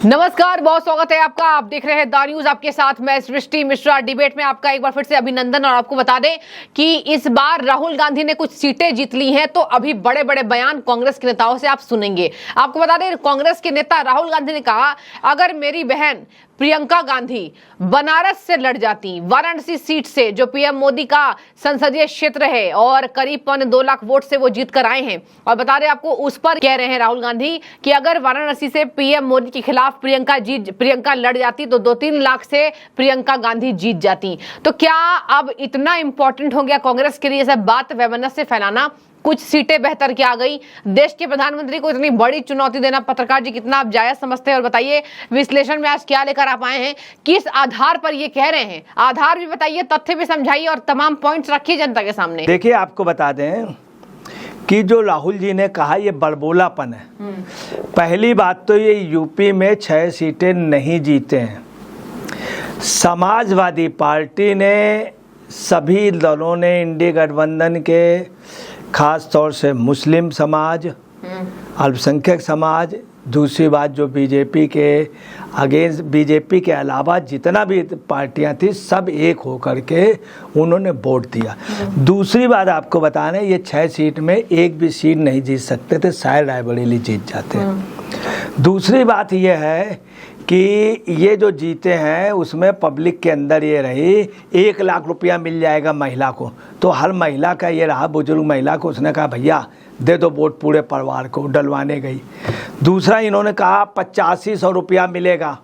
नमस्कार, बहुत स्वागत है आपका। आप देख रहे हैं द न्यूज, आपके साथ मैं सृष्टि मिश्रा। डिबेट में आपका एक बार फिर से अभिनंदन। और आपको बता दें कि इस बार राहुल गांधी ने कुछ सीटें जीत ली हैं, तो अभी बड़े बड़े बयान कांग्रेस के नेताओं से आप सुनेंगे। आपको बता दें, कांग्रेस के नेता राहुल गांधी ने कहा, अगर मेरी बहन प्रियंका गांधी बनारस से लड़ जाती, वाराणसी सीट से, जो पीएम मोदी का संसदीय क्षेत्र है और करीब 2 लाख वोट से वो जीत कर आए हैं। और बता दें आपको, उस पर कह रहे हैं राहुल गांधी कि अगर वाराणसी से पीएम मोदी के खिलाफ प्रियंका लड़ जाती तो 2-3 लाख से प्रियंका गांधी जीत जाती। तो क्या अब इतना इंपॉर्टेंट हो गया कांग्रेस के लिए सब बात वैमनस्य फैलाना? कुछ सीटें बेहतर क्या आ गई? देश के प्रधानमंत्री को इतनी बड़ी चुनौती देना, पत्रकार जी, कितना आप जायज समझते हैं? और बताइए, विश्लेषण में आज क्या लेकर आप आए हैं, किस आधार पर ये कह रहे हैं? आधार भी बताइए, तथ्य भी समझाइए और तमाम पॉइंट्स रखिए जनता के सामने। देखिए, आपको बता दें कि जो राहुल जी ने कहा, ये बड़बोलापन है। पहली बात तो ये यूपी में 6 सीटें नहीं जीते हैं। समाजवादी पार्टी ने, सभी दलों ने, इंडिया गठबंधन के खास तौर से मुस्लिम समाज, अल्पसंख्यक समाज, दूसरी बात जो बीजेपी के अगेंस्ट, बीजेपी के अलावा जितना भी पार्टियां थी, सब एक होकर के उन्होंने वोट दिया। दूसरी बात आपको बता रहे हैं, ये 6 सीट में एक भी सीट नहीं जीत सकते थे, शायद रायबरेली जीत जाते। दूसरी बात यह है कि ये जो जीते हैं उसमें पब्लिक के अंदर ये रही, 1 लाख रुपया मिल जाएगा महिला को, तो हर महिला का ये रहा, बुजुर्ग महिला को उसने कहा भैया दे दो वोट पूरे परिवार को, डलवाने गई। दूसरा इन्होंने कहा 8500 रुपया मिलेगा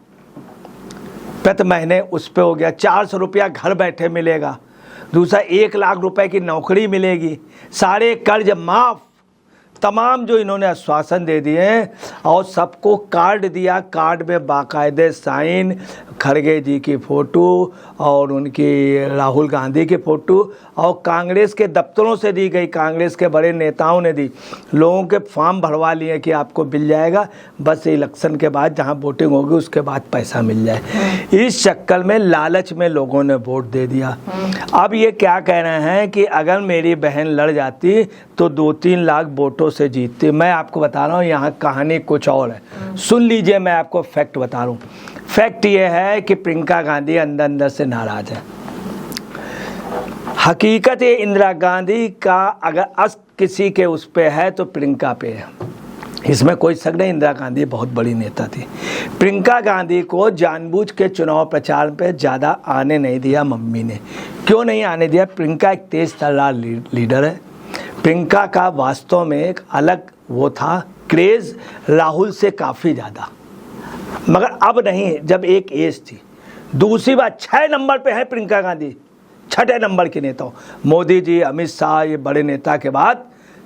प्रति महीने, उस पर हो गया 400 रुपया घर बैठे मिलेगा। दूसरा 1 लाख रुपए की नौकरी मिलेगी, सारे कर्ज माफ़, तमाम जो इन्होंने आश्वासन दे दिए और सबको कार्ड दिया। कार्ड में बाकायदे साइन, खड़गे जी की फ़ोटो और उनकी राहुल गांधी की फ़ोटो, और कांग्रेस के दफ्तरों से दी गई, कांग्रेस के बड़े नेताओं ने दी। लोगों के फॉर्म भरवा लिए कि आपको मिल जाएगा, बस इलेक्शन के बाद जहां वोटिंग होगी उसके बाद पैसा मिल जाए। इस चक्कर में, लालच में लोगों ने वोट दे दिया। अब ये क्या कह रहे हैं कि अगर मेरी बहन लड़ जाती तो 2-3 लाख वोटों से जीतती। मैं आपको बता रहा हूँ, यहाँ कहानी कुछ और है। सुन लीजिए, मैं आपको फैक्ट बता रहा हूँ। फैक्ट ये है कि प्रियंका गांधी अंदर अंदर से नाराज है। हकीकत ये, इंदिरा गांधी का अगर अस्त किसी के उस पे है तो प्रियंका पे है, इसमें कोई शक नहीं। इंदिरा गांधी बहुत बड़ी नेता थी। प्रियंका गांधी को जानबूझ के चुनाव प्रचार पे ज़्यादा आने नहीं दिया मम्मी ने। क्यों नहीं आने दिया? प्रियंका एक तेज तर्रार लीडर है। प्रियंका का वास्तव में एक अलग वो था, क्रेज़ राहुल से काफ़ी ज़्यादा, मगर अब नहीं, जब एक एज थी। दूसरी बात, 6 नंबर पे है प्रियंका गांधी, 6ठे नंबर के नेता। मोदी जी, अमित शाह, ये बड़े नेता के बाद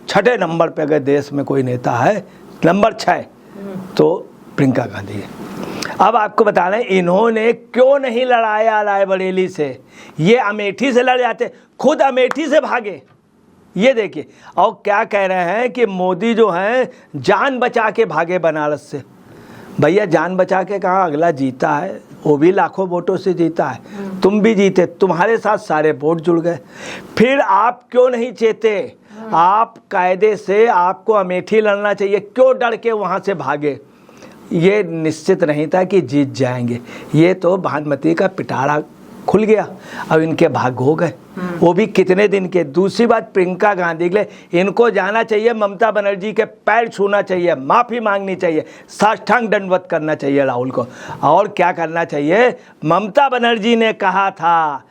6ठे नंबर पे अगर देश में कोई नेता है, नंबर 6, तो प्रियंका गांधी है। अब आपको बता रहे हैं, इन्होंने क्यों नहीं लड़ाया रायबरेली से? ये अमेठी से लड़ जाते, खुद अमेठी से भागे। ये देखिए, और क्या कह रहे हैं कि मोदी जो हैं जान बचा के भागे बनारस से। भैया जान बचा के कहाँ, अगला जीता है, वो भी लाखों वोटों से जीता है, तुम भी जीते, तुम्हारे साथ सारे वोट जुड़ गए। फिर आप क्यों नहीं चेते? आप कायदे से, आपको अमेठी लड़ना चाहिए, क्यों डर के वहाँ से भागे? ये निश्चित नहीं था कि जीत जाएंगे। ये तो भानुमति का पिटारा खुल गया, अब इनके भाग हो गए, वो भी कितने दिन के। दूसरी बात, प्रियंका गांधी के लिए इनको जाना चाहिए, ममता बनर्जी के पैर छूना चाहिए, माफ़ी मांगनी चाहिए, साष्टांग दंडवत करना चाहिए राहुल को। और क्या करना चाहिए? ममता बनर्जी ने कहा था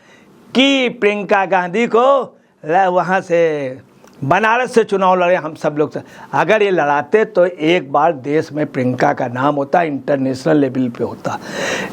कि प्रियंका गांधी को वहाँ से, बनारस से चुनाव लड़े, हम सब लोग से। अगर ये लड़ाते तो एक बार देश में प्रियंका का नाम होता, इंटरनेशनल लेवल पे होता।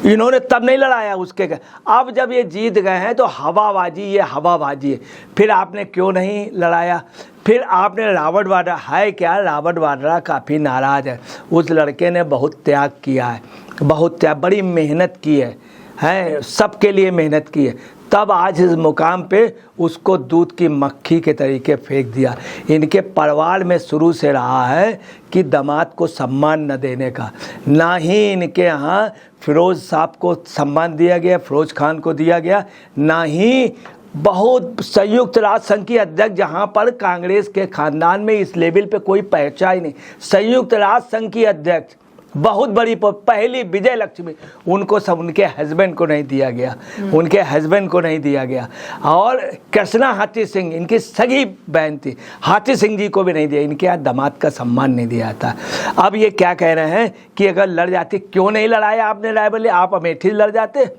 इन्होंने तब नहीं लड़ाया उसके। अब जब ये जीत गए हैं तो हवाबाजी, ये हवाबाजी है। फिर आपने क्यों नहीं लड़ाया? फिर आपने रावण वाड्रा है क्या? रावण वाड्रा काफ़ी नाराज़ है। उस लड़के ने बहुत त्याग किया है, बहुत त्याग, बड़ी मेहनत की है, सबके लिए मेहनत की है, तब आज इस मुकाम पे उसको दूध की मक्खी के तरीके फेंक दिया। इनके परिवार में शुरू से रहा है कि दामाद को सम्मान न देने का। ना ही इनके यहाँ फिरोज़ साहब को सम्मान दिया गया, फिरोज़ खान को दिया गया, ना ही बहुत संयुक्त राष्ट्र संघ की अध्यक्ष, जहाँ पर कांग्रेस के खानदान में इस लेवल पे कोई पहचान ही नहीं। संयुक्त राष्ट्र संघ की अध्यक्ष बहुत बड़ी पहली विजय लक्ष्मी, उनको सब उनके हस्बैंड को नहीं दिया गया, उनके हस्बैंड को नहीं दिया गया। और कृष्णा हाथी सिंह इनकी सगी बहन थी, हाथी सिंह जी को भी नहीं दिया, इनके यहाँ दामाद का सम्मान नहीं दिया था। अब ये क्या कह रहे हैं कि अगर लड़ जाती, क्यों नहीं लड़ाया आपने रायबरेली, आप अमेठी लड़ जाते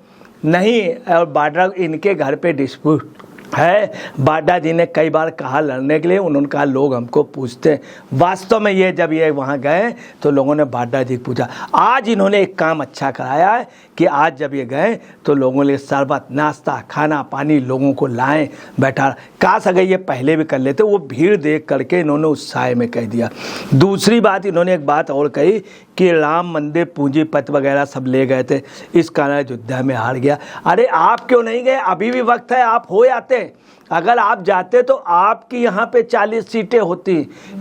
नहीं। और बाड्रा इनके घर पे डिस्प्यूट है, बाड्रा जी ने कई बार कहा लड़ने के लिए, उन्होंने कहा लोग हमको पूछते हैं। वास्तव में ये जब ये वहाँ गए तो लोगों ने बाड्रा जी पूछा। आज इन्होंने एक काम अच्छा कराया है कि आज जब ये गए तो लोगों ने शरबत, नाश्ता, खाना पानी लोगों को लाएं, बैठा। काश अगर ये पहले भी कर लेते, वो भीड़ देख करके इन्होंने उत्साह में कह दिया। दूसरी बात, इन्होंने एक बात और कही कि राम मंदिर पूंजीपति वगैरह सब ले गए थे, इस कारण अयोध्या में हार गया। अरे आप क्यों नहीं गए, अभी भी वक्त है, आप हो जाते। अगर आप जाते तो आपकी यहाँ पे 40 सीटें होती,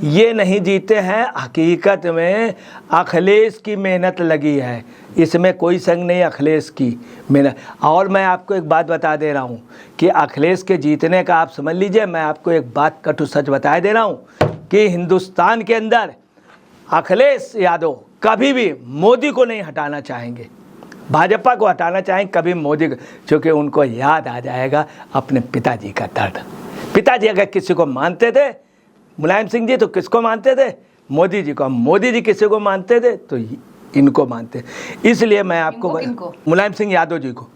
ये नहीं जीते हैं। हकीकत में अखिलेश की मेहनत लगी है, इसमें कोई संग नहीं, अखिलेश की मेहनत। और मैं आपको एक बात बता दे रहा हूँ कि अखिलेश के जीतने का आप समझ लीजिए, मैं आपको एक बात कटु सच बता दे रहा हूँ कि हिंदुस्तान के अंदर अखिलेश यादव कभी भी मोदी को नहीं हटाना चाहेंगे, भाजपा को हटाना चाहें कभी मोदी को, क्योंकि उनको याद आ जाएगा अपने पिताजी का दर्द। पिताजी अगर किसी को मानते थे, मुलायम सिंह जी, तो किसको मानते थे, मोदी जी को। मोदी जी किसी को मानते थे तो इनको मानते। इसलिए मैं आपको मुलायम सिंह यादव जी को,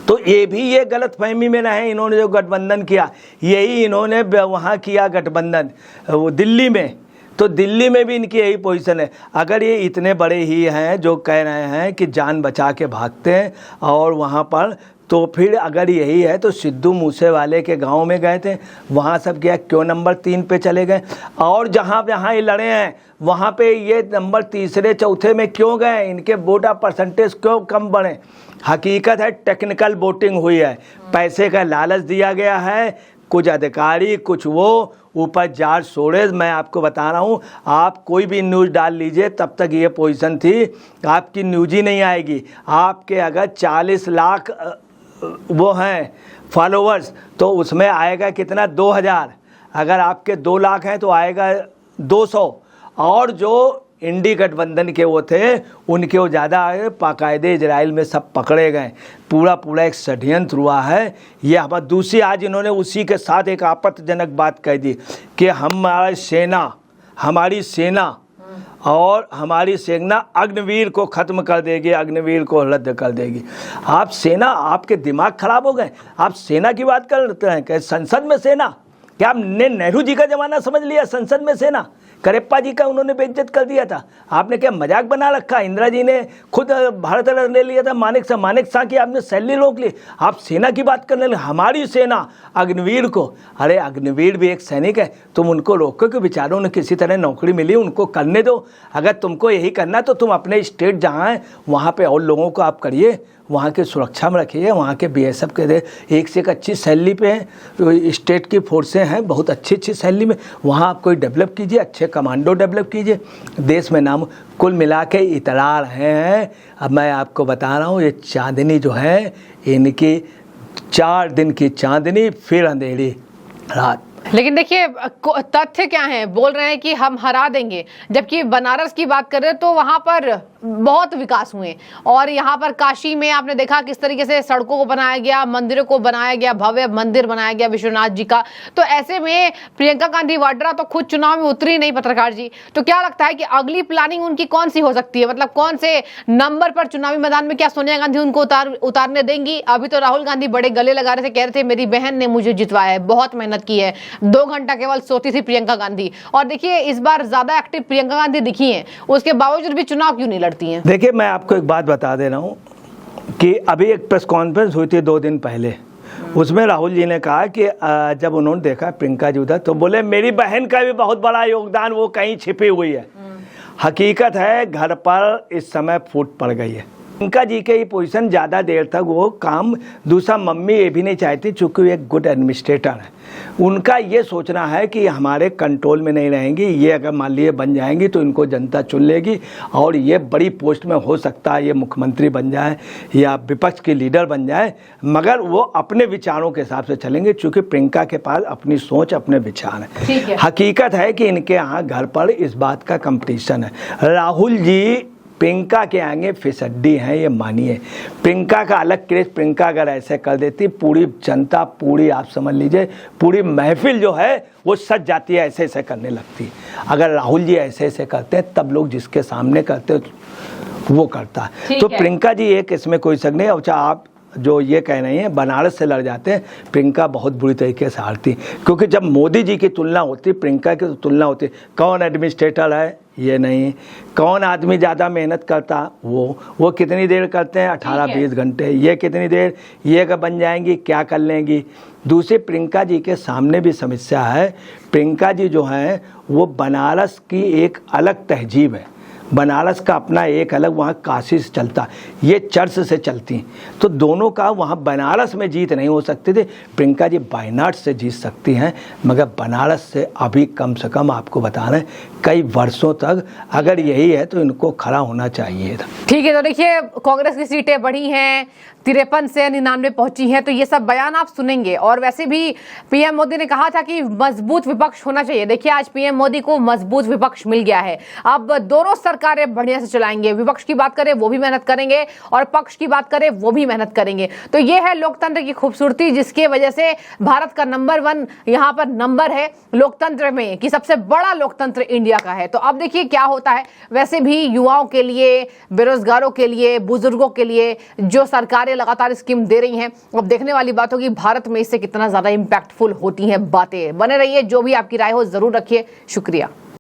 तो ये भी ये गलत फहमी में रहे। इन्होंने जो गठबंधन किया, यही इन्होंने वहाँ किया गठबंधन वो दिल्ली में, तो दिल्ली में भी इनकी यही पोजीशन है। अगर ये इतने बड़े ही हैं जो कह रहे हैं कि जान बचा के भागते हैं और वहाँ पर, तो फिर अगर यही है तो सिद्धू मूसेवाले के गांव में गए थे, वहाँ सब क्या, क्यों नंबर 3 पे चले गए? और जहाँ ये लड़े हैं वहाँ पे ये नंबर 3रे 4थे में क्यों गए? इनके वोटा परसेंटेज क्यों कम बढ़े? हकीकत है टेक्निकल वोटिंग हुई है, पैसे का लालच दिया गया है, कुछ अधिकारी कुछ वो ऊपर जार सोरेज। मैं आपको बता रहा हूँ, आप कोई भी न्यूज़ डाल लीजिए, तब तक ये पोजीशन थी, आपकी न्यूज़ ही नहीं आएगी। आपके अगर 40 लाख वो हैं फॉलोअर्स, तो उसमें आएगा कितना, 2000। अगर आपके 2 लाख हैं तो आएगा 200। और जो इंडी गठबंधन के वो थे उनके वो ज़्यादा आए, बाकायदे इजराइल में सब पकड़े गए। पूरा एक षड्यंत्र हुआ है ये हमारा। दूसरी आज इन्होंने उसी के साथ एक आपत्तिजनक बात कह दी कि हमारी सेना और हमारी सेना अग्निवीर को ख़त्म कर देगी, अग्निवीर को रद्द कर देगी। आप सेना, आपके दिमाग खराब हो गए, आप सेना की बात करते हैं कि संसद में सेना? क्या आपने नेहरू जी का ज़माना समझ लिया? संसद में सेना करेप्पा जी का उन्होंने बेइज्जत कर दिया था। आपने क्या मजाक बना रखा? इंदिरा जी ने खुद भारत रत्न ले लिया था, मानेक शाह की आपने सैलरी रोक ली, आप सेना की बात करने लगे। हमारी सेना अग्निवीर को, अरे अग्निवीर भी एक सैनिक है, तुम उनको रोको कि बेचारों ने किसी तरह नौकरी मिली, उनको करने दो। अगर तुमको यही करना तो तुम अपने स्टेट जहाँ हैं वहाँ पर और लोगों को आप करिए, वहाँ के सुरक्षा में रखिए। वहाँ के BSF के दे एक से एक अच्छी सैलरी पे हैं, स्टेट की फोर्सें हैं बहुत अच्छी सैलरी में, वहाँ आप कोई डेवलप कीजिए, अच्छे कमांडो डेवलप कीजिए, देश में नाम। कुल मिला के इतरार हैं। अब मैं आपको बता रहा हूँ, ये चांदनी जो है इनकी 4 दिन की चांदनी, फिर अंधेरी रात। लेकिन देखिए तथ्य क्या है, बोल रहे हैं कि हम हरा देंगे, जबकि बनारस की बात कर रहे हैं तो वहां पर बहुत विकास हुए। और यहाँ पर काशी में आपने देखा किस तरीके से सड़कों को बनाया गया, मंदिरों को बनाया गया, भव्य मंदिर बनाया गया विश्वनाथ जी का। तो ऐसे में प्रियंका गांधी वाड्रा तो खुद चुनाव में उतरी नहीं पत्रकार जी, तो क्या लगता है कि अगली प्लानिंग उनकी कौन सी हो सकती है? मतलब कौन से नंबर पर चुनावी मैदान में, क्या सोनिया गांधी उनको उतारने देंगी? अभी तो राहुल गांधी बड़े गले लगा रहे थे, कह रहे थे मेरी बहन ने मुझे जितवाया है, बहुत मेहनत की है, 2 घंटा केवल सोती थी प्रियंका गांधी। और देखिए इस बार ज्यादा एक्टिव प्रियंका गांधी दिखी हैं, उसके बावजूद भी चुनाव क्यों नहीं लड़ती हैं? देखिए मैं आपको एक बात बता दे रहा हूँ कि अभी एक प्रेस कॉन्फ्रेंस हुई थी 2 दिन पहले, उसमें राहुल जी ने कहा कि जब उन्होंने देखा प्रियंका जी उधर, तो बोले मेरी बहन का भी बहुत बड़ा योगदान, वो कहीं छिपी हुई है। हकीकत है घर पर इस समय फूट पड़ गई है। प्रियंका जी के ये पोजीशन ज़्यादा देर तक वो काम, दूसरा मम्मी ये भी नहीं चाहती, चूँकि वो एक गुड एडमिनिस्ट्रेटर है, उनका ये सोचना है कि हमारे कंट्रोल में नहीं रहेंगी, ये अगर मान लिए बन जाएंगी तो इनको जनता चुन लेगी और ये बड़ी पोस्ट में हो सकता है ये मुख्यमंत्री बन जाए या विपक्ष की लीडर बन जाए, मगर वो अपने विचारों के हिसाब से चलेंगे, चूँकि प्रियंका के पास अपनी सोच अपने विचार हैं। हकीकत है कि इनके यहाँ घर पर इस बात का कंपटीशन है। राहुल जी प्रियंका के आगे फिसड्डी हैं, ये मानिए। प्रियंका का अलग क्रेज, प्रियंका अगर ऐसे कर देती पूरी जनता, पूरी आप समझ लीजिए पूरी महफिल जो है वो सज जाती है, ऐसे ऐसे करने लगती। अगर राहुल जी ऐसे ऐसे करते हैं तब लोग जिसके सामने करते वो करता है। तो प्रियंका जी एक इसमें कोई शक नहीं। अच्छा आप जो ये कह रही हैं बनारस से लड़ जाते हैं, प्रियंका बहुत बुरी तरीके से हारती, क्योंकि जब मोदी जी की तुलना होती प्रियंका की तो तुलना होती, कौन एडमिनिस्ट्रेटर है ये नहीं, कौन आदमी ज़्यादा मेहनत करता वो कितनी देर करते हैं 18-20 घंटे, ये कितनी देर ये का बन जाएंगी, क्या कर लेंगी। दूसरी प्रियंका जी के सामने भी समस्या है। प्रियंका जी जो हैं वो बनारस की एक अलग तहजीब है, बनारस का अपना एक अलग, वहाँ काशी से चलता, ये चर्च से चलती, तो दोनों का वहाँ बनारस में जीत नहीं हो सकती थी। प्रियंका जी वायनाड से जीत सकती हैं, मगर बनारस से अभी कम से कम आपको बता रहे हैं कई वर्षों तक अगर यही है तो इनको खड़ा होना चाहिए था। ठीक है, तो देखिए कांग्रेस की सीटें बढ़ी हैं, 53 से 99 पहुंची हैं, तो ये सब बयान आप सुनेंगे। और वैसे भी पीएम मोदी ने कहा था कि मजबूत विपक्ष होना चाहिए। देखिए आज पीएम मोदी को मजबूत विपक्ष मिल गया है, अब दोनों सरकारें बढ़िया से चलाएंगे। विपक्ष की बात करें वो भी मेहनत करेंगे और पक्ष की बात करें वो भी मेहनत करेंगे। तो ये है लोकतंत्र की खूबसूरती, जिसके वजह से भारत का नंबर 1 यहाँ पर नंबर है लोकतंत्र में कि सबसे बड़ा लोकतंत्र इंडिया का है। तो अब देखिए क्या होता है। वैसे भी युवाओं के लिए, बेरोजगारों के लिए, बुजुर्गों के लिए जो सरकारें लगातार स्कीम दे रही हैं, अब देखने वाली बात होगी भारत में इससे कितना ज्यादा इंपैक्टफुल होती हैं बातें। बने रहिए, जो भी आपकी राय हो जरूर रखिए। शुक्रिया।